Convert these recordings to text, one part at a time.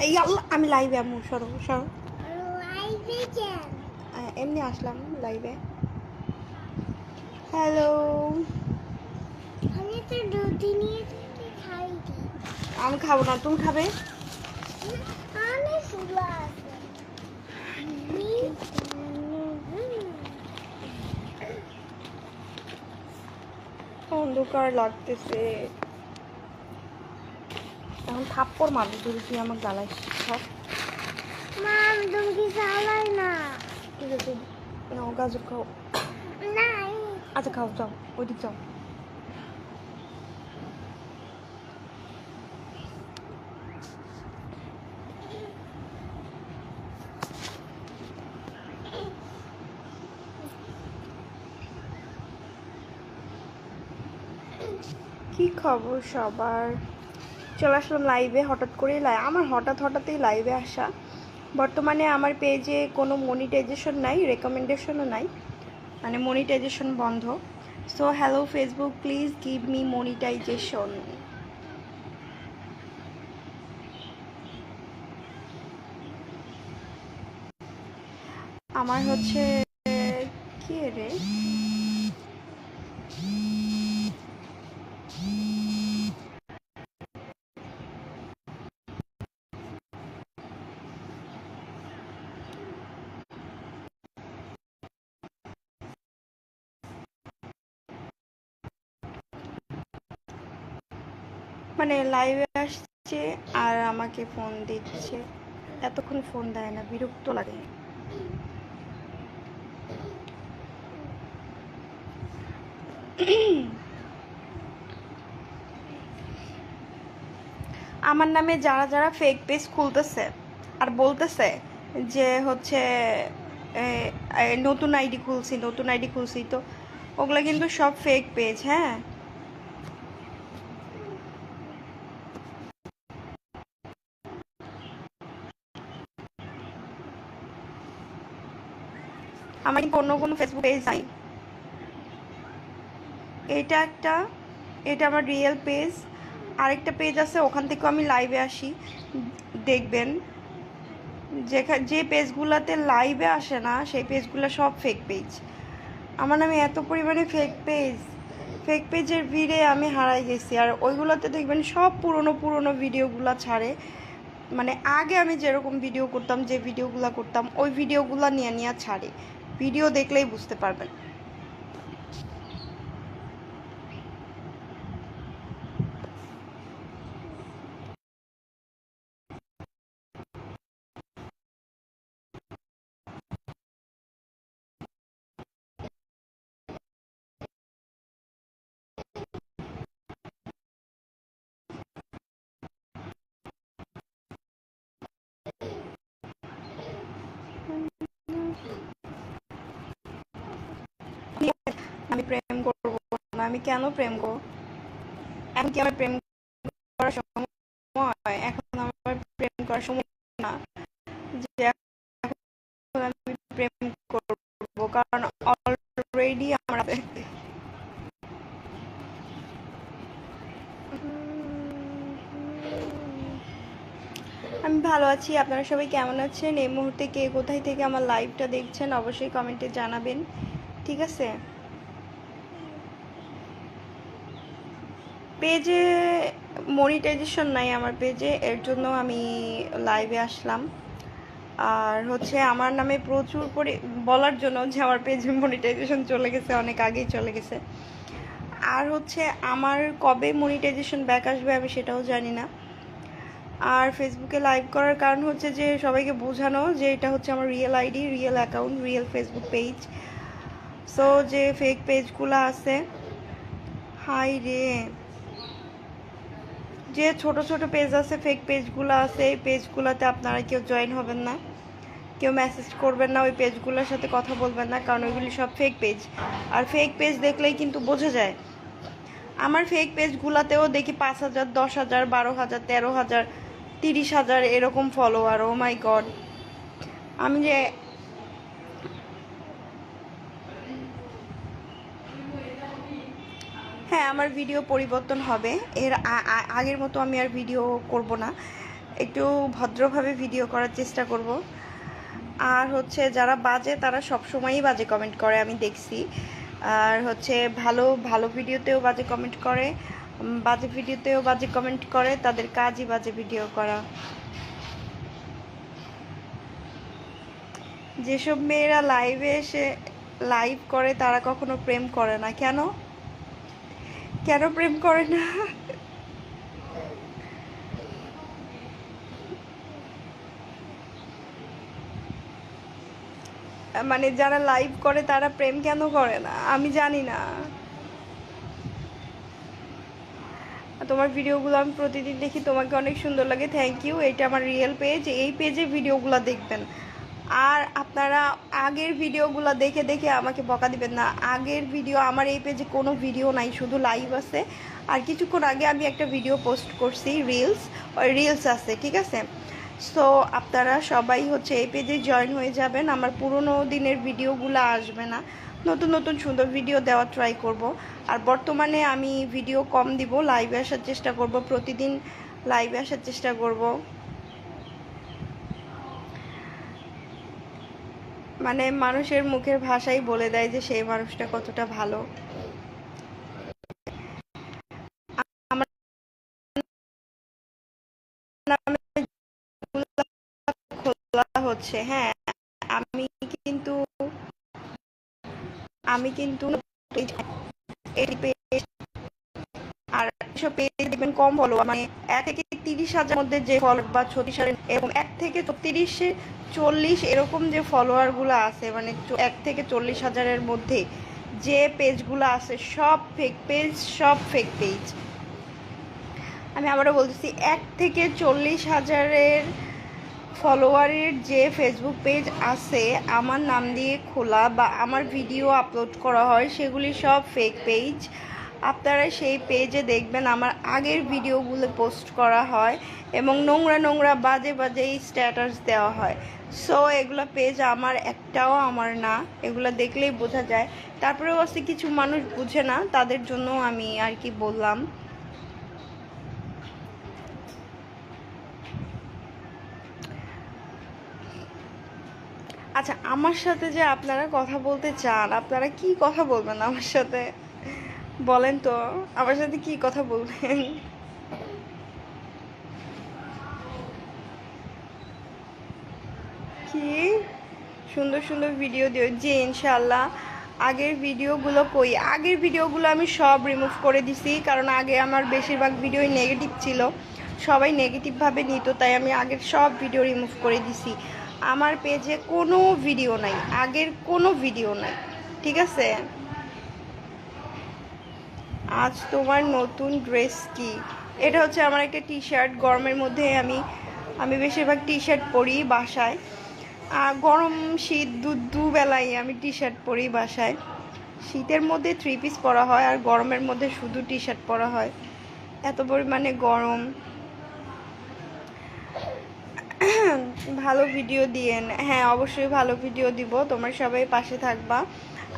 এই আল্লাহ, আমি লাইভে আমু, সরো সরো। এমনি আসলাম লাইভে। হ্যালো। আমি খাবো না, তুমি খাবে? অন্ধকার লাগতেছে। এখন থাপ্পড় মারবো যদি তুই আমাকে জ্বালাইস। তুমি কি চালাই না? ঠিক আছে, নাও গাজর খাও। আচ্ছা খাও, যাও ওইদিক যাও। কি খবর সবার? চলে আসলাম লাইভে হঠাৎ করেই। আমার হঠাৎই লাইভে আসা। বর্তমানে আমার পেজে কোনো মনিটাইজেশন নাই, রেকমেন্ডেশনও নাই, মানে মনিটাইজেশন বন্ধ। So hello Facebook, please give me monetization. আমার হচ্ছে কি রে, মানে লাইভে আসছে আর আমাকে ফোন দিচ্ছে। এতক্ষণ ফোন দেয় না, বিরক্ত লাগে। আমার নামে যারা যারা ফেক পেজ খুলতেছে আর বলতেছে যে হচ্ছে নতুন আইডি খুলছি, তো ওগুলো কিন্তু সব ফেক পেজ। হ্যাঁ, আমার কিন্তু অন্য কোনো ফেসবুক পেজ নাই। এটা আমার রিয়েল পেজ। আরেকটা পেজ আছে, ওখান থেকেও আমি লাইভে আসি, দেখবেন। যে পেজগুলোতে লাইভে আসে না সেই পেজগুলো সব ফেক পেজ। আমার নামে এত পরিমাণে ফেক পেজের ভিড়ে আমি হারাই গেছি। আর ওইগুলোতে দেখবেন সব পুরনো ভিডিওগুলো ছাড়ে। মানে আগে আমি যেরকম ভিডিও করতাম, যে ভিডিওগুলো করতাম, ওই ভিডিওগুলো নিয়ে ছাড়ে। ভিডিও দেখলেই বুঝতে পারবেন। আমি প্রেম করবো না, আমি কেন প্রেম করবো? এখন কি আমার প্রেম করার সময়? এখন আমার প্রেম করার সময় না যে এখন আমি প্রেম করবো, কারণ অলরেডি আমার আমি ভালো আছি। আপনারা সবাই কেমন আছেন? এই মুহূর্তে কে কোথায় থেকে আমার লাইভটা দেখছেন অবশ্যই কমেন্টে জানাবেন, ঠিক আছে? পেজে মনিটাইজেশন নাই আমার পেজে, এর জন্য আমি লাইভে আসলাম। আর হচ্ছে আমার নামে প্রচুর বলার জন্য যে আমার পেজে মনিটাইজেশন চলে গেছে, অনেক আগেই চলে গেছে। আর হচ্ছে আমার কবে মনিটাইজেশন ব্যাক আসবে আমি সেটাও জানি না। আর ফেসবুকে লাইভ করার কারণ হচ্ছে যে সবাইকে বোঝানো যে এটা হচ্ছে আমার real ID, real account, real Facebook page. So যে ফেক পেজগুলো আছে, হাই রে, যে ছোট পেজ আছে, ফেক পেজগুলো আছে, এই পেজগুলোতে আপনারা কেউ জয়েন হবেন না, কেউ মেসেজ করবেন না, ওই পেজগুলোর সাথে কথা বলবেন না, কারণ ওইগুলি সব ফেক পেজ। আর ফেক পেজ দেখলেই কিন্তু বোঝা যায়। আমার ফেক পেজগুলোতেও দেখি 5,000, 10,000, 12,000, 13,000, 30,000 এরকম ফলোয়ার। O my god! আমি যে হ্যাঁ, আমার ভিডিও পরিবর্তন হবে। এর আগের মতো আমি আর ভিডিও করব না, একটু ভদ্রভাবে ভিডিও করার চেষ্টা করব। আর হচ্ছে যারা বাজে তারা সবসময়ই বাজে কমেন্ট করে, আমি দেখছি। আর হচ্ছে ভালো ভালো ভিডিওতেও বাজে কমেন্ট করে, বাজে ভিডিওতেও বাজে কমেন্ট করে, তাদের কাজই বাজে ভিডিও করা। যেসব মেয়েরা লাইভে এসে লাইভ করে তারা কখনো প্রেম করে না। কেন কেন প্রেম করে না? মানে যারা লাইভ করে তারা প্রেম কেন করে না আমি জানি না। তোমার ভিডিওগুলো আমি প্রতিদিন দেখি, তোমাকে অনেক সুন্দর লাগে, থ্যাংক ইউ। এটা আমার রিয়েল পেজ, এই পেজে ভিডিওগুলো দেখবেন। আর আপনারা আগের ভিডিওগুলো দেখে দেখে আমাকে বকা দিবেন না। আগের ভিডিও আমার এই পেজে কোনো ভিডিও নাই, শুধু লাইভ আছে। আর কিছুক্ষণ আগে আমি একটা ভিডিও পোস্ট করছি, রিলস আছে, ঠিক আছে। সো আপনারা সবাই হচ্ছে এই পেজে জয়েন হয়ে যাবেন। আমার পুরনো দিনের ভিডিওগুলো আসবে না, নতুন নতুন সুন্দর ভিডিও দেওয়ার ট্রাই করব। আর বর্তমানে আমি ভিডিও কম দিব, লাইভে আসার চেষ্টা করব, প্রতিদিন লাইভে আসার চেষ্টা করব। মানে মানুষের মুখের ভাষাই বলে দেয় যে সেই মানুষটা কতটা ভালো। আমার নামে খোলা হচ্ছে, হ্যাঁ, আমি কিন্তু আমি কিন্তু আর এসব পেজ দেখবেন কম ফলো, মানে 1 থেকে 30,000 মধ্যে যে ফলোয়ার বা 36,000 এরকম 1 থেকে 40 এরকম যে ফলোয়ারগুলো আছে, মানে 1 থেকে 40,000-এর মধ্যে যে পেজগুলো আছে সব ফেক পেজ, সব ফেক পেজ। আমি আবারও বলতেছি, 1 থেকে 40,000-এর ফলোয়ারের যে ফেসবুক পেজ আছে আমার নাম দিয়ে খোলা বা আমার ভিডিও আপলোড করা হয়, সেগুলি সব ফেক পেজ। আপনারা সেই পেজে দেখবেন আমার আগের ভিডিওগুলো পোস্ট করা হয় এবং নোংরা নোংরা বাজে বাজে স্ট্যাটাস দেওয়া হয়। সো এগুলো পেজ আমার একটাও আমার না, এগুলো দেখলেই বোঝা যায়। তারপরেও আছে কিছু মানুষ বুঝে না, তাদের জন্য আমি আর কি বললাম। আচ্ছা, আমার সাথে যে আপনারা কথা বলতে চান, আপনারা কি কথা বলবেন আমার সাথে বলেন তো? আমার সাথে কি কথা বলবেন? কি সুন্দর সুন্দর ভিডিও দিও যে, ইনশাল্লাহ। আগের ভিডিওগুলো কই? আগের ভিডিওগুলো আমি সব রিমুভ করে দিছি, কারণ আগে আমার বেশিরভাগ ভিডিওই নেগেটিভ ছিল, সবাই নেগেটিভভাবে নিত, তাই আমি আগের সব ভিডিও রিমুভ করে দিছি। আমার পেজে কোনো ভিডিও নাই, আগের কোনো ভিডিও নাই, ঠিক আছে। আজ তোমার নতুন ড্রেস কি? এটা হচ্ছে আমার একটা টি শার্ট। গরমের মধ্যে আমি বেশিরভাগ টি শার্ট পরি বাসায়। গরম শীত দুবেলাই আমি টি শার্ট পরি বাসায়। শীতের মধ্যে 3 পিস পরা হয় আর গরমের মধ্যে শুধু টি শার্ট পরা হয়, এত পরিমাণে গরম। ভালো ভিডিও দিয়েন। হ্যাঁ, অবশ্যই ভালো ভিডিও দিব, তোমরা সবাই পাশে থাকবা।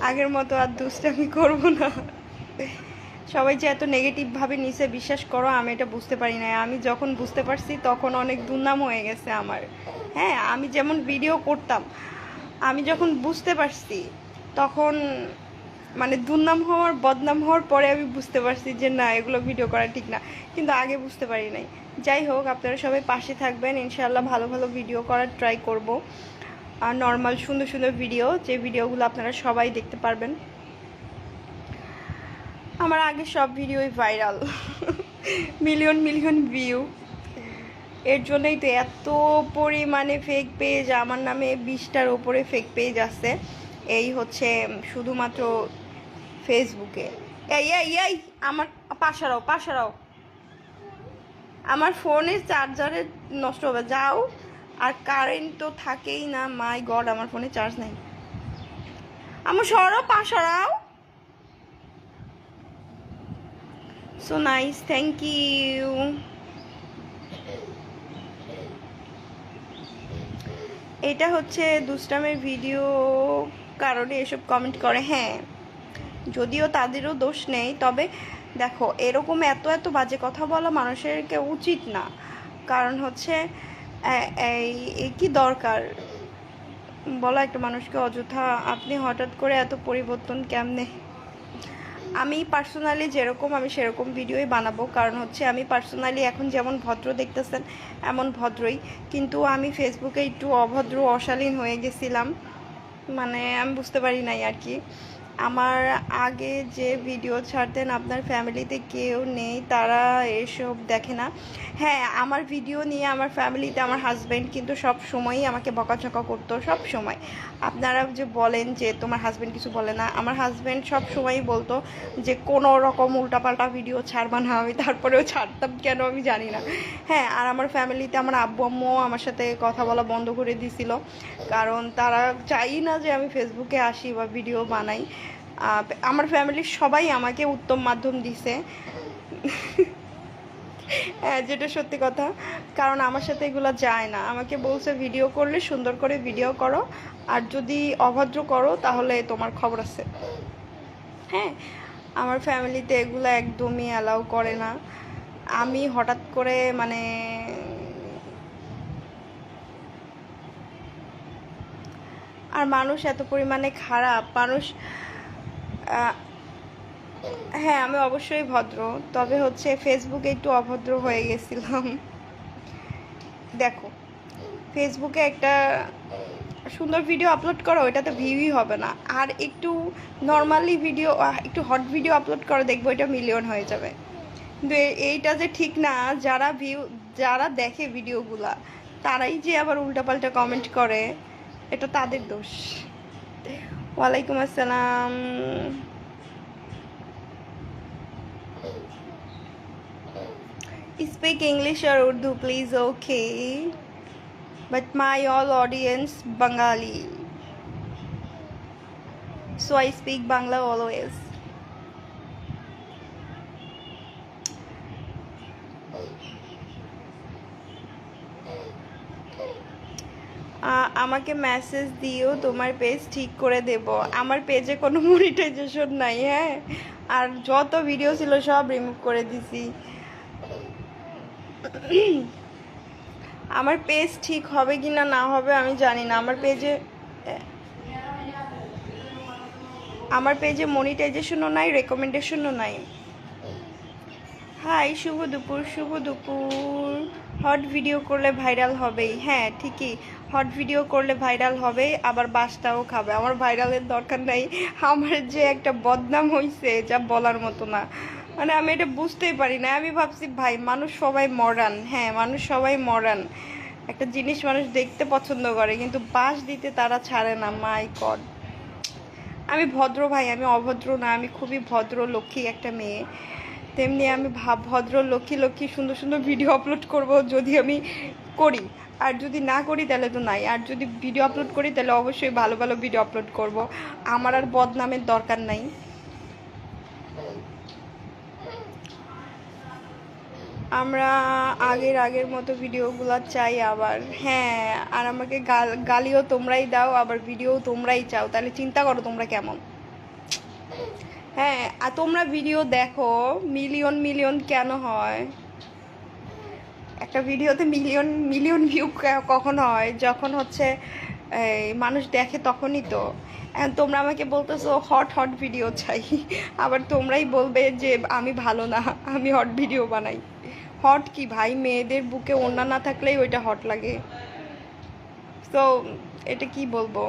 আগের মতো আর দুষ্টামি করব না। সবাই যে এত নেগেটিভভাবে নিছে, বিশ্বাস করো আমি এটা বুঝতে পারি না। আমি যখন বুঝতে পারছি তখন অনেক দুর্নাম হয়ে গেছে আমার। হ্যাঁ, আমি যেমন ভিডিও করতাম, আমি যখন বুঝতে পারছি তখন মানে দুর্নাম হওয়ার বদনাম হওয়ার পরে আমি বুঝতে পারছি যে না, এগুলো ভিডিও করা ঠিক না, কিন্তু আগে বুঝতে পারি নাই। যাই হোক, আপনারা সবাই পাশে থাকবেন, ইনশাআল্লাহ ভালো ভালো ভিডিও করার ট্রাই করব। আর নর্মাল সুন্দর সুন্দর ভিডিও, যে ভিডিওগুলো আপনারা সবাই দেখতে পারবেন। আমার আগে সব ভিডিওই ভাইরাল, মিলিয়ন মিলিয়ন ভিউ। এর জন্যই তো এত পরিমাণে ফেক পেজ, আমার নামে 20টার ওপরে ফেক পেজ আছে, এই হচ্ছে শুধুমাত্র ফেসবুকে। এই এই এই আমার পাশারাও আমার ফোনের চার্জারে নষ্ট হবে, যাও। আর কারেন্ট তো থাকেই না, মাই গড, আমার ফোনে চার্জ নাই। আমার পাশারাও। So nice, thank you. এটা হচ্ছে দুষ্টামের ভিডিও কারণে এসব কমেন্ট করে। হ্যাঁ, যদিও তাদেরও দোষ নেই, তবে দেখো, এরকম এত এত বাজে কথা বলা মানুষের উচিত না। কারণ হচ্ছে এই কি দরকার বলো একটা মানুষকে অযথা আপনি হঠাৎ করে এত পরিবর্তন কেমনে? আমি পার্সোনালি যেরকম আমি সেরকম ভিডিওই বানাবো, কারণ হচ্ছে আমি পার্সোনালি এখন যেমন ভদ্র দেখতেছেন এমন ভদ্রই, কিন্তু আমি ফেসবুকে একটু অভদ্র অশালীন হয়ে গেছিলাম, মানে আমি বুঝতে পারি নাই আর কি। আমার আগে যে ভিডিও ছাড়তেন আপনার ফ্যামিলিতে কেউ নেই, তারা এসব দেখে না। হ্যাঁ, আমার ভিডিও নিয়ে আমার ফ্যামিলিতে আমার হাজব্যান্ড কিন্তু সব সময়ই আমাকে বকাঝকা করতো, সব সময়। আপনারা যে বলেন যে তোমার হাজব্যান্ড কিছু বলে না, আমার হাজব্যান্ড সব সময়ই বলতো যে কোনো রকম উল্টাপাল্টা ভিডিও ছাড়বা না, আমি তারপরেও ছাড়তাম কেন আমি জানি না। হ্যাঁ, আর আমার ফ্যামিলিতে আমার আব্বু আম্মুও আমার সাথে কথা বলা বন্ধ করে দিছিল, কারণ তারা চাই না যে আমি ফেসবুকে আসি বা ভিডিও বানাই। আমার ফ্যামিলির সবাই আমাকে উত্তম মাধ্যম দিছে, হ্যাঁ যেটা সত্যি কথা, কারণ আমার সাথে এগুলো যায় না। আমাকে বলছে ভিডিও করলে সুন্দর করে ভিডিও করো, আর যদি অভদ্র করো তাহলে তোমার খবর আছে। হ্যাঁ, আমার ফ্যামিলিতে এগুলো একদমই অ্যালাউ করে না। আমি হঠাৎ করে মানে আর মানুষ এত পরিমাণে খারাপ মানুষ। হ্যাঁ, আমি অবশ্যই ভদ্র, তবে হচ্ছে ফেসবুকে একটু অভদ্র হয়ে গেছিলাম। দেখো, ফেসবুকে একটা সুন্দর ভিডিও আপলোড করো, ওইটাতে ভিউই হবে না, আর একটু নর্মালি ভিডিও, একটু হট ভিডিও আপলোড করো, দেখবো এটা মিলিয়ন হয়ে যাবে। কিন্তু এইটা যে ঠিক না, যারা দেখে ভিডিওগুলা তারাই যে আবার উল্টাপাল্টা কমেন্ট করে, এটা তাদের দোষ। ওয়ালাইকুম আসসালাম। Speak English or Urdu, please. Okay, but my all audience Bengali, so I speak Bangla always. আমাকে মেসেজ দিও, তোমার পেজ ঠিক করে দেব। আমার পেজে কোনো মনিটাইজেশন নাই, হ্যাঁ, আর যত ভিডিও ছিল সব রিমুভ করে দিছি। আমার পেজ ঠিক হবে কি না না হবে আমি জানি না। আমার পেজে মনিটাইজেশনও নাই, রেকমেন্ডেশনও নাই। হাই, শুভ দুপুর। শুভ দুপুর। হট ভিডিও করলে ভাইরাল হবেই, হ্যাঁ ঠিকই, হট ভিডিও করলে ভাইরাল হবে, আবার বাসটাও খাবে। আমার ভাইরালের দরকার নাই, আমার যে একটা বদনাম হয়েছে যা বলার মতো না, মানে আমি এটা বুঝতেই পারি না। আমি ভাবছি ভাই মানুষ সবাই মডার্ন, হ্যাঁ মানুষ সবাই মডার্ন, একটা জিনিস মানুষ দেখতে পছন্দ করে কিন্তু বাস দিতে তারা ছাড়ে না। মাই গড, আমি ভদ্র ভাই, আমি অভদ্র না, আমি খুবই ভদ্র লক্ষ্মী একটা মেয়ে। তেমনি আমি ভদ্র লক্ষ্মী লক্ষ্মী সুন্দর সুন্দর ভিডিও আপলোড করব যদি আমি করি, আর যদি না করি তাহলে তো নাই। আর যদি ভিডিও আপলোড করি তাহলে অবশ্যই ভালো ভালো ভিডিও আপলোড করব, আমার আর বদনামের দরকার নাই। আমরা আগের মতো ভিডিওগুলো চাই আবার, হ্যাঁ, আর আমাকে গালিও তোমরাই দাও, আবার ভিডিও তোমরাই চাও, তাহলে চিন্তা করো তোমরা কেমন। হ্যাঁ, আর তোমরা ভিডিও দেখো, মিলিয়ন মিলিয়ন কেন হয়? একটা ভিডিওতে মিলিয়ন মিলিয়ন ভিউ কখন হয়? যখন হচ্ছে মানুষ দেখে তখনই তো। তোমরা আমাকে বলতেছো হট হট ভিডিও চাই, আবার তোমরাই বলবে যে আমি ভালো না, আমি হট ভিডিও বানাই। হট কি ভাই, মেয়েদের বুকে ওড়না না থাকলেই ওইটা হট লাগে। তো এটা কি বলবো?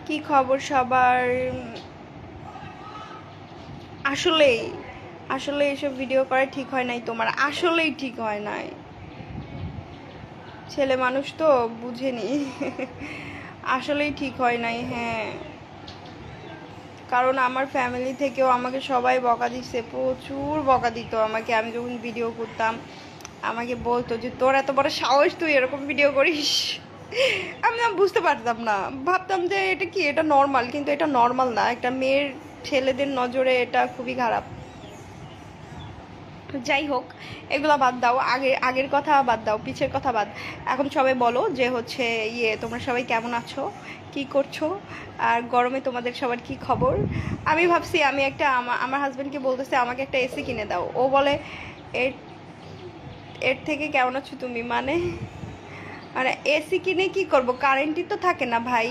কি খবর সবার? আসলেই আসলে এইসব ভিডিও করা ঠিক হয় নাই তোমার, আসলেই ঠিক হয় নাই। ছেলে মানুষ তো বুঝেনি, আসলেই ঠিক হয় নাই। হ্যাঁ, কারণ আমার ফ্যামিলি থেকেও আমাকে সবাই বকা দিচ্ছে, প্রচুর বকা দিত আমাকে। আমি যখন ভিডিও করতাম আমাকে বলতো যে তোর এত বড় সাহস, তুই এরকম ভিডিও করিস। আমি না বুঝতে পারতাম না, ভাবতাম যে এটা কি, এটা নর্মাল, কিন্তু এটা নর্মাল না, একটা মেয়ের ছেলেদের নজরে এটা খুবই খারাপ। যাই হোক, এগুলো বাদ দাও, আগের কথা বাদ দাও, পিছের কথা বাদ। এখন সবাই বলো যে হচ্ছে তোমরা সবাই কেমন আছো, কি করছো, আর গরমে তোমাদের সবার কি খবর। আমি ভাবছি আমি একটা আমার হাজব্যান্ডকে বলতেছে আমাকে একটা এসি কিনে দাও। ও বলে এর এর থেকে কেমন আছো তুমি, মানে মানে এসি কিনে কি করব, কারেন্টই তো থাকে না ভাই।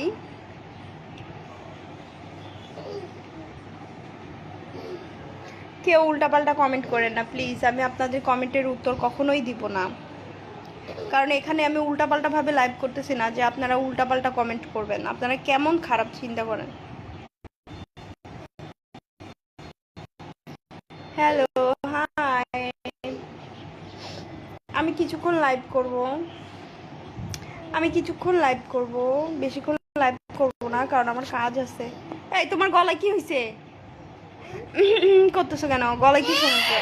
কেউ উল্টাপাল্টা কমেন্ট করেন না প্লিজ, আমি আপনাদের কমেন্টের উত্তর কখনোই দিব না, কারণ এখানে আমি উল্টাপাল্টাভাবে লাইভ করতেছি না যে আপনারা উল্টাপাল্টা কমেন্ট করবেন। আপনারা কেমন খারাপ চিন্তা করেন। Hello, hi. আমি কিছুক্ষণ লাইভ করব, বেশিক্ষণ লাইভ করব না, কারণ আমার কাজ আছে। এই তোমার গলায় কি হয়েছে, করতেছো কেন, গলায় কি সমস্যা?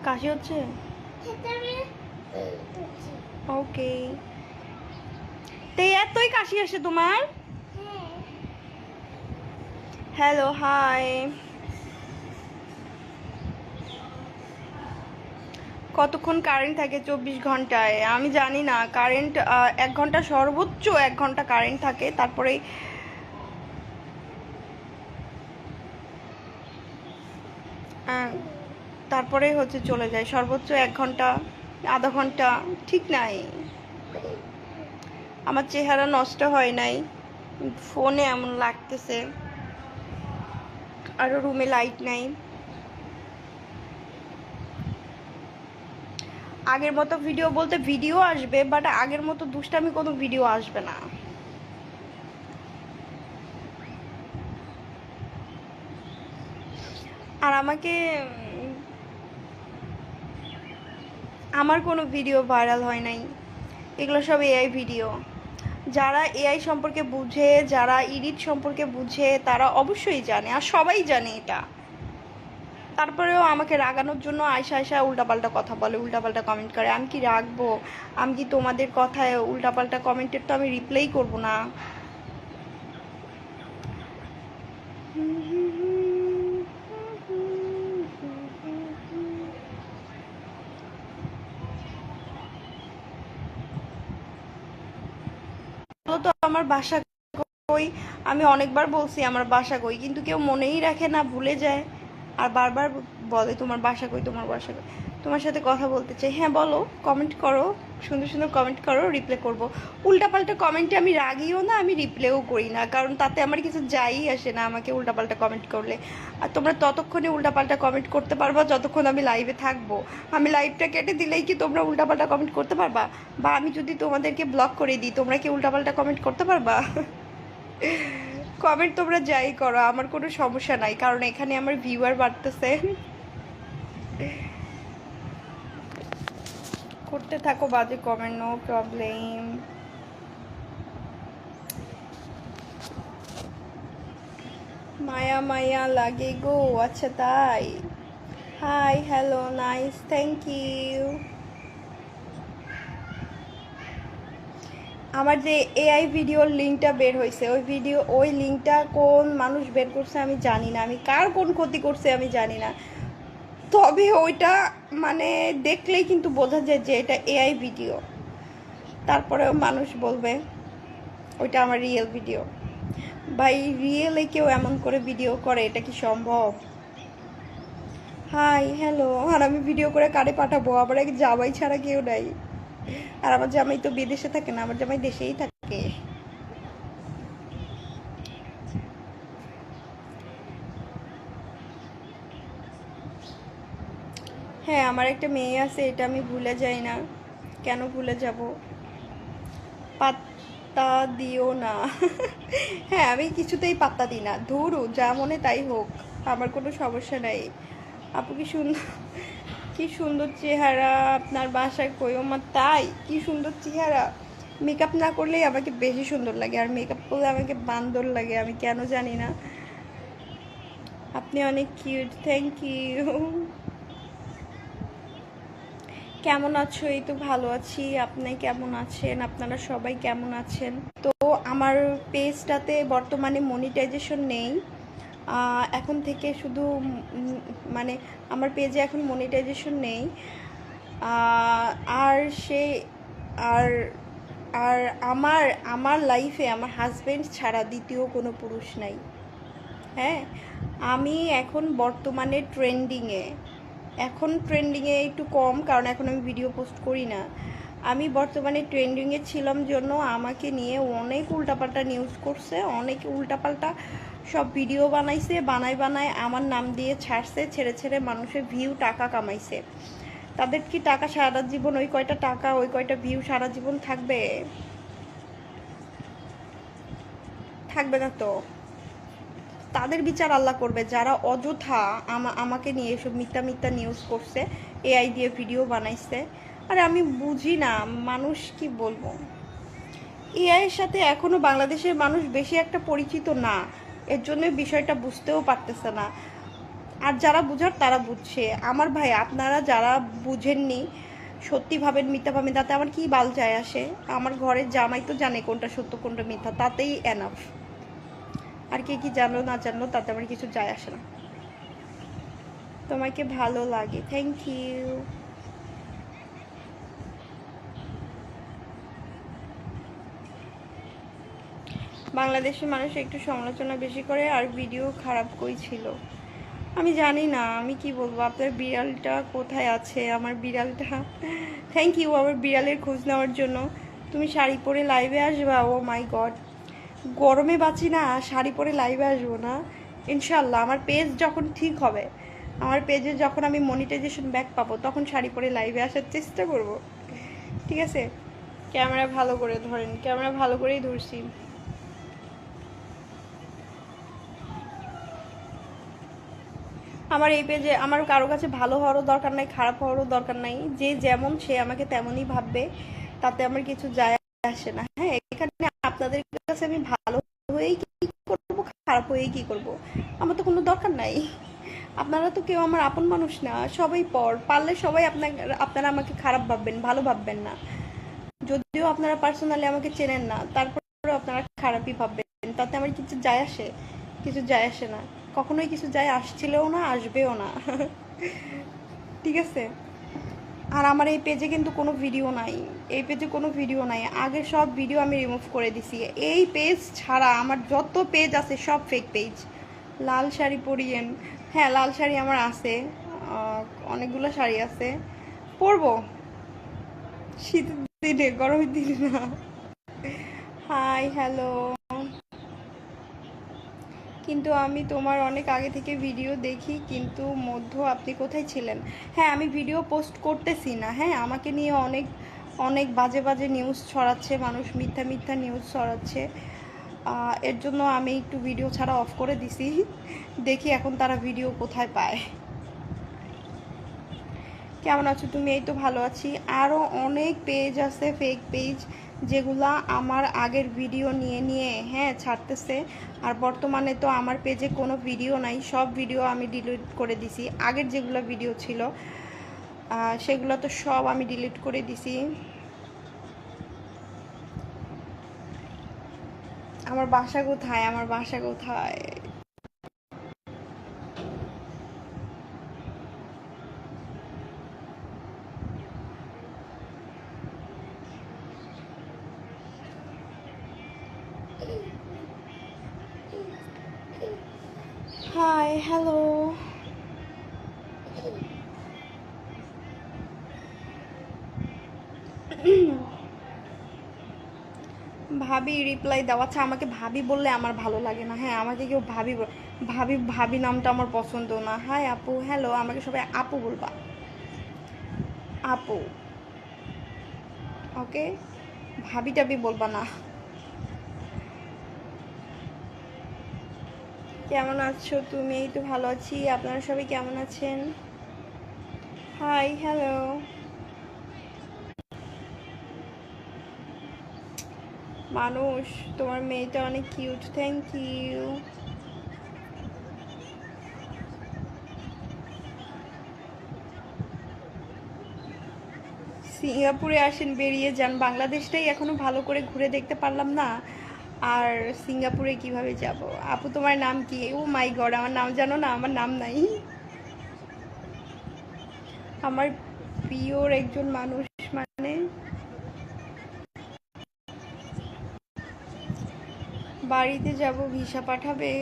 কাশি হচ্ছে, ওকে। তো এতই কাশি আসে তোমার? Hello, high. কতক্ষণ কারেন্ট থাকে 24 ঘন্টায়? আমি জানি না, কারেন্ট 1 ঘন্টা, সর্বোচ্চ 1 ঘন্টা কারেন্ট থাকে, তারপরে হচ্ছে চলে যায়, সর্বোচ্চ 1 ঘন্টা, আধা ঘন্টা, ঠিক নাই। আমার চেহারা নষ্ট হয় নাই, ফোনে এমন লাগতেছে, আরও রুমে লাইট নাই। আগের মতো ভিডিও বলতে ভিডিও আসবে, বাট আগের মতো দুষ্টামি কোনো ভিডিও আসবে না। আর আমার কোনো ভিডিও ভাইরাল হয় নাই, এগুলো সব এআই ভিডিও। যারা এআই সম্পর্কে বুঝে, যারা এডিট সম্পর্কে বুঝে, তারা অবশ্যই জানে, আর সবাই জানে এটা। তারপরেও আমাকে রাগানোর জন্য আয়সা উল্টাপাল্টা কথা বলে, উল্টাপাল্টা কমেন্ট করে। আমি কি রাখবো? আমি কি তোমাদের কথায় উল্টাপাল্টা কমেন্টের তো আমি রিপ্লাই করবো না। তো আমার বাসা কই? আমি অনেকবার বলছি আমার বাসা কই, কিন্তু কেউ মনেই রাখে না, ভুলে যায়, আর বারবার বলে তোমার বাসা কই, তোমার বাসা কই। তোমার সাথে কথা বলতে চাই। হ্যাঁ বলো, কমেন্ট করো, সুন্দর সুন্দর কমেন্ট করো, রিপ্লাই করবো। উল্টাপাল্টা কমেন্টে আমি রাগিও না, আমি রিপ্লাইও করি না, কারণ তাতে আমার কিছু যাই আসে না আমাকে উল্টাপাল্টা কমেন্ট করলে। আর তোমরা ততক্ষণে উল্টাপাল্টা কমেন্ট করতে পারবা যতক্ষণ আমি লাইভে থাকবো। আমি লাইভটা কেটে দিলেই কি তোমরা উল্টাপাল্টা কমেন্ট করতে পারবা? বা আমি যদি তোমাদেরকে ব্লক করে দিই, তোমরা কি উল্টাপাল্টা কমেন্ট করতে পারবা? কমেন্ট তোমরা যাই করো, আমার কোনো সমস্যা নাই, কারণ এখানে আমার ভিউয়ার বাড়তেছে। করতে থাকো বাজে কমেন্ট, নো প্রবলেম। মায়া মায়া লাগে গো, আচ্ছা তাই। Hi, hello, nice, thank you. আমার যে এআই ভিডিওর লিঙ্কটা বের হয়েছে, ওই লিঙ্কটা কোন মানুষ বের করছে আমি জানি না, আমি কার কোন ক্ষতি করছে আমি জানি না, তবে ওইটা মানে দেখলেই কিন্তু বোঝা যায় যে এটা এআই ভিডিও। তারপরেও মানুষ বলবে ওইটা আমার রিয়েল ভিডিও। ভাই, রিয়েলে কেউ এমন করে ভিডিও করে, এটা কি সম্ভব? High, hello. আর আমি ভিডিও করে কারে পাঠাবো? আবার এক জামাই ছাড়া কেউ নাই, আর আমার জামাই তো বিদেশে থাকে না, আমার জামাই দেশেই থাকে। হ্যাঁ, আমার একটা মেয়ে আছে, এটা আমি ভুলে যাই না। কেন ভুলে যাব? পাত্তা দিও না। হ্যাঁ, আমি কিছুতেই পাত্তা দিই না, ধুরু যা মনে তাই হোক, আমার কোনো সমস্যা নাই। আপু কি সুন্দর, কি সুন্দর চেহারা আপনার, বাসায় কইও মা, তাই কি সুন্দর চেহারা। মেকআপ না করলেই আমাকে বেশি সুন্দর লাগে, আর মেকআপ করলে আমাকে বান্দর লাগে, আমি কেন জানি না। আপনি অনেক কিউট, থ্যাংক ইউ। কেমন আছো? এই তো ভালো আছি, আপনি কেমন আছেন? আপনারা সবাই কেমন আছেন? তো আমার পেজটাতে বর্তমানে মনিটাইজেশন নেই, এখন থেকে শুধু মানে আমার পেজে এখন মনিটাইজেশন নেই। আর সে আর আর আমার আমার লাইফে আমার হাজব্যান্ড ছাড়া দ্বিতীয় কোনো পুরুষ নাই। হ্যাঁ, আমি এখন বর্তমানে ট্রেন্ডিংয়ে একটু কম, কারণ এখন আমি ভিডিও পোস্ট করি না। আমি বর্তমানে ট্রেন্ডিংয়ে ছিলাম জন্য আমাকে নিয়ে অনেক উল্টাপাল্টা নিউজ করছে, অনেক উল্টাপাল্টা সব ভিডিও বানাইছে, বানায় আমার নাম দিয়ে ছাড়ছে, ছেড়ে মানুষের ভিউ টাকা কামাইছে। তাদের কি টাকা সারা জীবন, ওই কয়টা টাকা ওই কয়টা ভিউ সারা জীবন থাকবে? থাকবে না তো। তাদের বিচার আল্লাহ করবে, যারা অযথা আমাকে নিয়ে এসব মিথ্যা নিউজ করছে, এআই দিয়ে ভিডিও বানাইছে। আরে আমি বুঝি না, মানুষ কি বলবো, এআইয়ের সাথে এখনও বাংলাদেশের মানুষ বেশি একটা পরিচিত না, এর জন্য বিষয়টা বুঝতেও পারতেছে না। আর যারা বুঝার তারা বুঝছে। আমার ভাই, আপনারা যারা বুঝেননি, সত্যি ভাবেন মিথ্যা ভাবেন, তাতে আমার কি বাল যায় আসে? আমার ঘরের জামাই তো জানে কোনটা সত্য কোনটা মিথ্যা, তাতেই এনাফ। আর কে কি জানলো না জানলো তাতে আমার কিছু যায় আসে না। তোমাকে ভালো লাগে, থ্যাংক ইউ। বাংলাদেশের মানুষ একটু সমালোচনা বেশি করে আর ভিডিও খারাপ করেছিল। আমি জানি না, আমি কি বলবো। আপনার বিড়ালটা কোথায় আছে? আমার বিড়ালটা, থ্যাংক ইউ আমার বিড়ালের খোঁজ নেওয়ার জন্য। তুমি শাড়ি পরে লাইভে আসবা? ও মাই গড, গরমে বাঁচি না, শাড়ি পরে লাইভে আসবো না? ইনশাল্লাহ আমার পেজ যখন ঠিক হবে, আমার পেজে যখন আমি মনিটাইজেশন ব্যাক পাবো, তখন শাড়ি পরে লাইভে আসার চেষ্টা করব। ঠিক আছে? ক্যামেরা ভালো করে ধরেন, ক্যামেরা ভালো করেই ধরছি। আমার এই পেজে আমার কারো কাছে ভালো হওয়ারও দরকার নাই, খারাপ হওয়ারও দরকার নাই। যে যেমন সে আমাকে তেমনই ভাববে, তাতে আমার কিছু যায় আসে না। হ্যাঁ, এখানে আপনাদের কাছে আমি ভালো হয়েই কি করব, খারাপ হয়েই কি করব, আমার তো কোনো দরকার নাই। আপনারা তো কেউ আমার আপন মানুষ না, সবাই পারলে সবাই আপনারা আমাকে খারাপ ভাববেন, ভালো ভাববেন না। যদিও আপনারা পার্সোনালি আমাকে চেনেন না, তারপরেও আপনারা খারাপই ভাববেন, তাতে আমার কিছু যায় আসে? কিছু যায় আসে না, কখনোই কিছু যায় আসছিলও না, আসবেও না। ঠিক আছে? আর আমার এই পেজে কিন্তু কোনো ভিডিও নাই, এই পেজে কোনো ভিডিও নাই, আগের সব ভিডিও আমি রিমুভ করে দিছি। এই পেজ ছাড়া আমার যত পেজ আছে সব ফেক পেজ। লাল শাড়ি পরিয়েন, হ্যাঁ লাল শাড়ি আমার আছে, অনেকগুলো শাড়ি আছে, পরবো শীতের দিনে, গরমের দিনে না। হাই হ্যালো, কিন্তু আমি তোমার অনেক আগে থেকে ভিডিও দেখি, কিন্তু আপনি কোথায় ছিলেন? হ্যাঁ, আমি ভিডিও পোস্ট করতেছি না। হ্যাঁ, আমাকে নিয়ে অনেক অনেক বাজে বাজে নিউজ ছড়াচ্ছে মানুষ, মিথ্যা নিউজ ছড়াচ্ছে। এর জন্য আমি একটু ভিডিও ছাড়া অফ করে দিছি। দেখি এখন তারা ভিডিও কোথায় পায়। কেমন আছো তুমি? এই তো ভালো আছি। আরও অনেক পেজ আছে ফেক পেজ, যেগুলা আমার আগের ভিডিও নিয়ে নিয়ে হ্যাঁ ছাড়তেছে। আর বর্তমানে তো আমার পেজে কোনো ভিডিও নাই, সব ভিডিও আমি ডিলিট করে দিছি। আগের যেগুলো ভিডিও ছিল সেগুলো তো সব আমি ডিলিট করে দিছি। আমার বাসা কোথায়? আমার বাসা কোথায়? হাই হ্যালো, ভাবি রিপ্লাই দাও। আচ্ছা, আমাকে ভাবি বললে আমার ভালো লাগে না। হ্যাঁ, আমাকে কেউ ভাবি ভাবি নামটা আমার পছন্দ না। হাই আপু, হ্যালো, আমাকে সবাই আপু বলবা, আপু, ওকে? ভাবি টাবি বলবা না। কেমন আছো তুমি? এই তো ভালো আছি, আপনারা সবাই কেমন আছেন? হাই হ্যালো, মানুষ, তোমার মেয়েটা অনেক কিউট, থ্যাংক ইউ। সিঙ্গাপুরে আসেন, বেরিয়ে যান, বাংলাদেশটাই এখনো ভালো করে ঘুরে দেখতে পারলাম না, আর সিঙ্গাপুরে কিভাবে যাব? আপু তোমার নাম কি? ও মাই গড, আমার নাম জানো না? আমার নাম নাই। আমার প্রিয়র একজন মানুষ মানে বাড়িতে যাব, ভিসা পাঠাবে।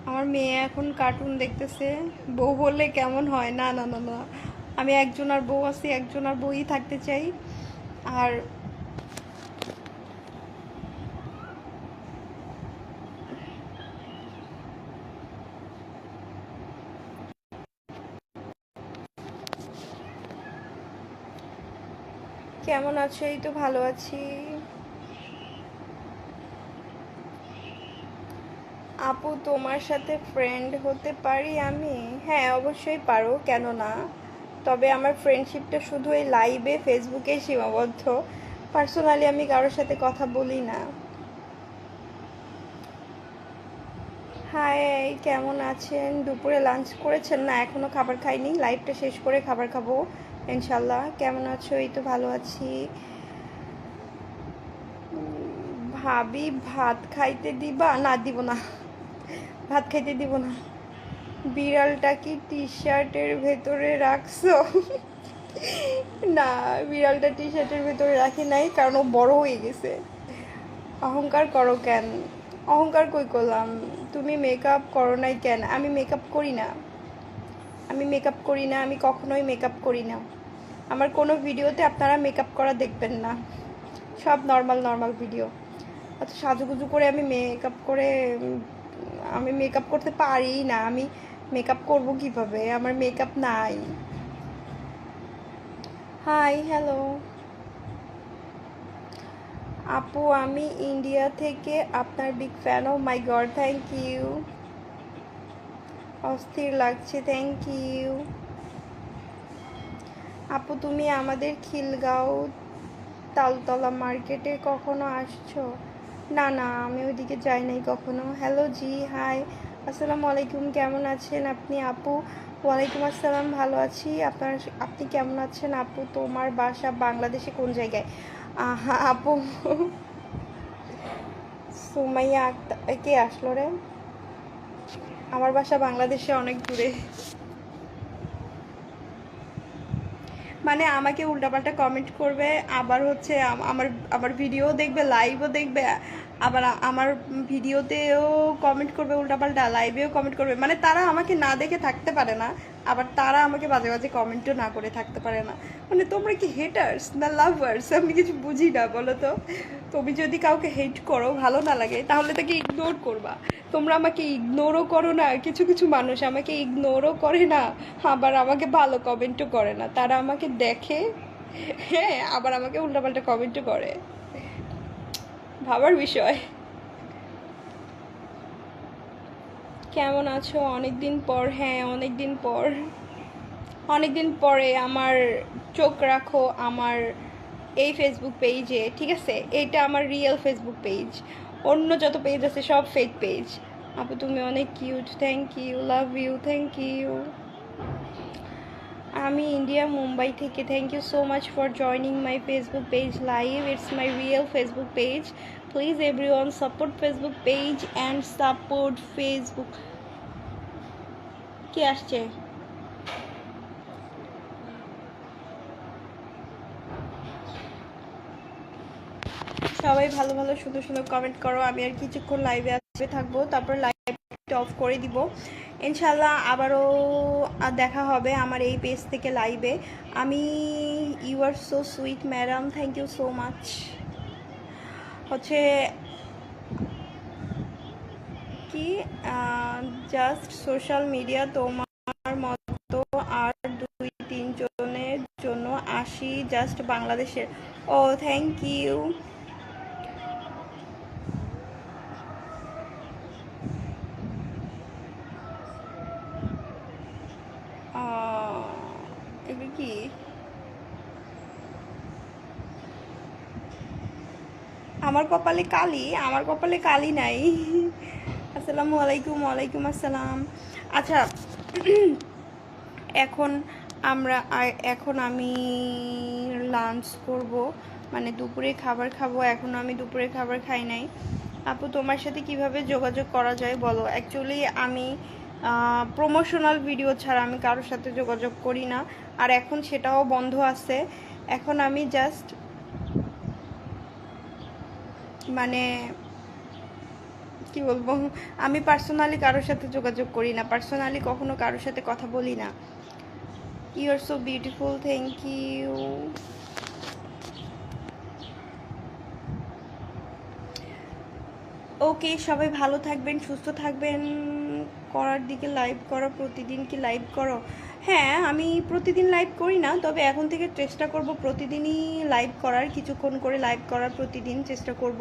আমার মেয়ে এখন কার্টুন দেখতেছে। বউ বললে কেমন হয়? না না না না, আমি একজন আর বউ আছি, একজন আর বউই থাকতে চাই। আর কেমন আছো? এই তো ভালো আছি। আপু তোমার সাথে ফ্রেন্ড হতে পারি আমি? হ্যাঁ অবশ্যই পারো, কেন না। তবে আমার ফ্রেন্ডশিপটা শুধু এই লাইভে ফেসবুকে সীমাবদ্ধ। পার্সোনালি আমি কারোর সাথে কথা বলি না। হাই, কেমন আছেন? দুপুরে লাঞ্চ করেছেন? না এখনো খাবার খাইনি, লাইভটা শেষ করে খাবার খাবো ইনশাল্লাহ। কেমন আছো? এই তো ভালো আছি। ভাবি ভাত খাইতে দিবা? না দিব না, ভাত খাইতে দিব না। বিড়ালটা কি টি শার্টের ভেতরে রাখছো? না, বিড়ালটা টি শার্টের ভেতরে রাখি নাই, কারণ ও বড় হয়ে গেছে। অহংকার করো কেন? অহংকার কই করলাম? তুমি মেকআপ করো নাই কেন? আমি মেকআপ করি না, আমি মেকআপ করি না, আমি কখনোই মেকআপ করি না। আমার কোনো ভিডিওতে আপনারা মেকআপ করা দেখবেন না, সব নর্মাল নর্মাল ভিডিও। অত সাজুগুজু করে আমি মেকআপ করে আমি মেকআপ করতে পারি না। আমি মেকআপ করব কিভাবে? আমার মেকআপ নাই। হাই, হ্যালো আপু, আমি ইন্ডিয়া থেকে আপনার big fan. Oh my God, thank you. অস্থির লাগছে, থ্যাংক ইউ। আপু তুমি আমাদের খিলগাঁও তালতলা মার্কেটে কখনো আসছো? না না, আমি ওইদিকে যাই নাই কখনো। হ্যালো জি, হাই, আসসালামু আলাইকুম, কেমন আছেন আপনি আপু? ওয়ালাইকুম আসসালাম, ভালো আছি। আপনি কেমন আছেন আপু? তোমার বাসা বাংলাদেশে কোন জায়গায়? আপু সুমাইয়া আক্তার কে আসলো রে? আমার বাসা বাংলাদেশে অনেক দূরে। মানে আমাকে উল্টাপাল্টা কমেন্ট করবে, আবার হচ্ছে আমার আমার ভিডিও দেখবে, লাইভও দেখবে, আবার আমার ভিডিওতেও কমেন্ট করবে উল্টাপাল্টা, লাইভেও কমেন্ট করবে। মানে তারা আমাকে না দেখে থাকতে পারে না, আবার তারা আমাকে বাজে বাজে কমেন্টও না করে থাকতে পারে না। মানে তোমরা কি হেটার্স না লাভার্স? আমি কিছু বুঝি না, বলো তো। তুমি যদি কাউকে হেট করো, ভালো না লাগে, তাহলে তাকে ইগনোর করবা। তোমরা আমাকে ইগনোরও করো না, কিছু কিছু মানুষ আমাকে ইগনোরও করে না, আবার আমাকে ভালো কমেন্টও করে না। তারা আমাকে দেখে, হ্যাঁ, আবার আমাকে উল্টাপাল্টা কমেন্টও করে। ভাবার বিষয়। কেমন আছো? অনেক দিন পর। হ্যাঁ অনেক দিন পর, অনেক দিন পরে। আমার চোখ রাখো আমার এই ফেসবুক পেজে, ঠিক আছে? এটা আমার রিয়েল ফেসবুক পেজ, অন্য যত পেজ আছে সব ফেক পেজ। আপু তুমি অনেক cute, thank you, love you, thank you. আমি ইন্ডিয়া, মুম্বাই থেকে। Thank you so much for joining my Facebook page live. It's my real Facebook page. Please everyone support Facebook page and support Facebook. কে আসছে? সবাই ভালো ভালো সুন্দর সুন্দর comment করো। আমি আর কিছুক্ষণ লাইভে আসবে থাকবো, তারপর লাইভটা অফ করে দিব ইনশাল্লাহ। আবারও দেখা হবে আমার এই পেজ থেকে লাইভে। আমি you are so sweet madam, thank you so much. হচ্ছে কি, জাস্ট সোশ্যাল মিডিয়া তোমার মতো আর 2-3 জনের জন্য আসি, জাস্ট বাংলাদেশের। ও থ্যাংক ইউ। এগুলো কি? আমার কপালে কালি? আমার কপালে কালি নাই। আসসালামু আলাইকুম। ওয়ালাইকুম আসসালাম। আচ্ছা, এখন আমরা এখন আমি লাঞ্চ করব, মানে দুপুরে খাবার খাবো, এখনও আমি দুপুরে খাবার খাই নাই। আপু তোমার সাথে কিভাবে যোগাযোগ করা যায় বলো। অ্যাকচুয়ালি আমি প্রমোশনাল ভিডিও ছাড়া আমি কারোর সাথে যোগাযোগ করি না, আর এখন সেটাও বন্ধ আছে। এখন আমি জাস্ট মানে কি বলবো, আমি পার্সোনালি কারোর সাথে যোগাযোগ করি না, পার্সোনালি কখনো কারোর সাথে কথা বলি না। You are so beautiful, thank you. Okay, সবাই ভালো থাকবেন, সুস্থ থাকবেন। করার দিকে লাইভ করো, প্রতিদিন কি লাইভ করো? হ্যাঁ, আমি প্রতিদিন লাইভ করি না, তবে এখন থেকে চেষ্টা করব প্রতিদিনই লাইভ করার, কিছুক্ষণ করে লাইভ করার প্রতিদিন চেষ্টা করব।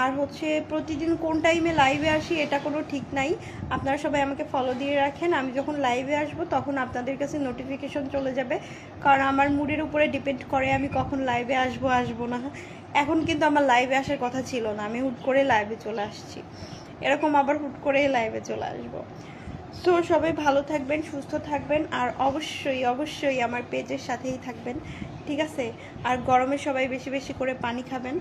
আর হচ্ছে প্রতিদিন কোন টাইমে লাইভে আসি এটা কোনো ঠিক নাই, আপনারা সবাই আমাকে ফলো দিয়ে রাখেন। আমি যখন লাইভে আসব তখন আপনাদের কাছে নোটিফিকেশন চলে যাবে, কারণ আমার মুডের উপরে ডিপেন্ড করে আমি কখন লাইভে আসবো না। এখন কিন্তু আমার লাইভে আসার কথা ছিল না, আমি হুট করে লাইভে চলে আসছি, এরকম আবার হুট করে লাইভে চলে আসবো। সো সবাই ভালো থাকবেন, সুস্থ থাকবেন, আর অবশ্যই অবশ্যই আমার পেজের সাথেই থাকবেন, ঠিক আছে? আর গরমে সবাই বেশি বেশি করে পানি খাবেন।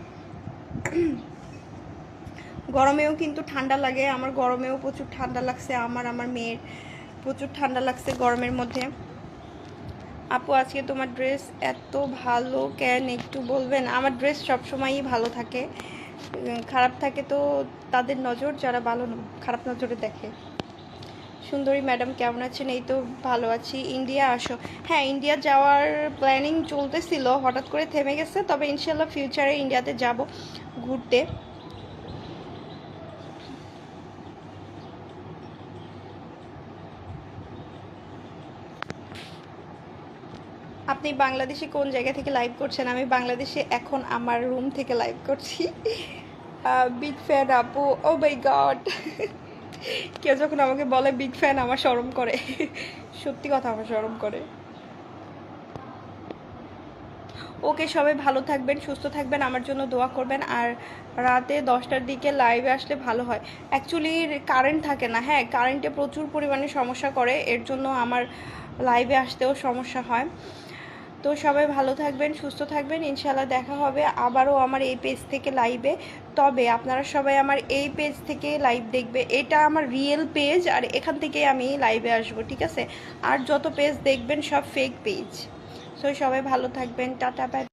গরমেও কিন্তু ঠান্ডা লাগে, আমার গরমেও প্রচুর ঠান্ডা লাগছে, আমার মেয়ের প্রচুর ঠান্ডা লাগছে গরমের মধ্যে। আপু আজকে তোমার ড্রেস এত ভালো কেন একটু বলবেন? আমার ড্রেস সবসময়ই ভালো থাকে, খারাপ থাকে তো তাদের নজর, যারা ভালো খারাপ নজরে দেখে। সুন্দরী ম্যাডাম কেমন আছেন? এই তো ভালো আছি। ইন্ডিয়া আসো। হ্যাঁ, ইন্ডিয়া যাওয়ার প্ল্যানিং চলতেছিল, হঠাৎ করে থেমে গেছে, তবে ইনশাল্লাহ ফিউচারে ইন্ডিয়াতে যাব ঘুরতে। আপনি বাংলাদেশে কোন জায়গা থেকে লাইভ করছেন? আমি বাংলাদেশে এখন আমার রুম থেকে লাইভ করছি। বিগ ফ্যান আপু। ও মাই গড, কেউ যখন আমাকে বলে বিগ ফ্যান আমার শরম করে, সত্যি কথা আমার শরম করে। ওকে, সবাই ভালো থাকবেন, সুস্থ থাকবেন, আমার জন্য দোয়া করবেন। আর রাতে 10টার দিকে লাইভে আসলে ভালো হয়। অ্যাকচুয়ালি কারেন্ট থাকে না, হ্যাঁ কারেন্টে প্রচুর পরিমাণে সমস্যা করে, এর জন্য আমার লাইভে আসতেও সমস্যা হয়। তো সবাই ভালো থাকবেন, সুস্থ থাকবেন, ইনশাল্লাহ দেখা হবে আবারও আমার এই পেজ থেকে লাইভে। তবে আপনারা সবাই আমার এই পেজ থেকে লাইভ দেখবে, এটা আমার রিয়েল পেজ, আর এখান থেকেই আমি লাইভে আসবো, ঠিক আছে? আর যত পেজ দেখবেন সব ফেক পেজ। সো সবাই ভালো থাকবেন, টাটা বাই।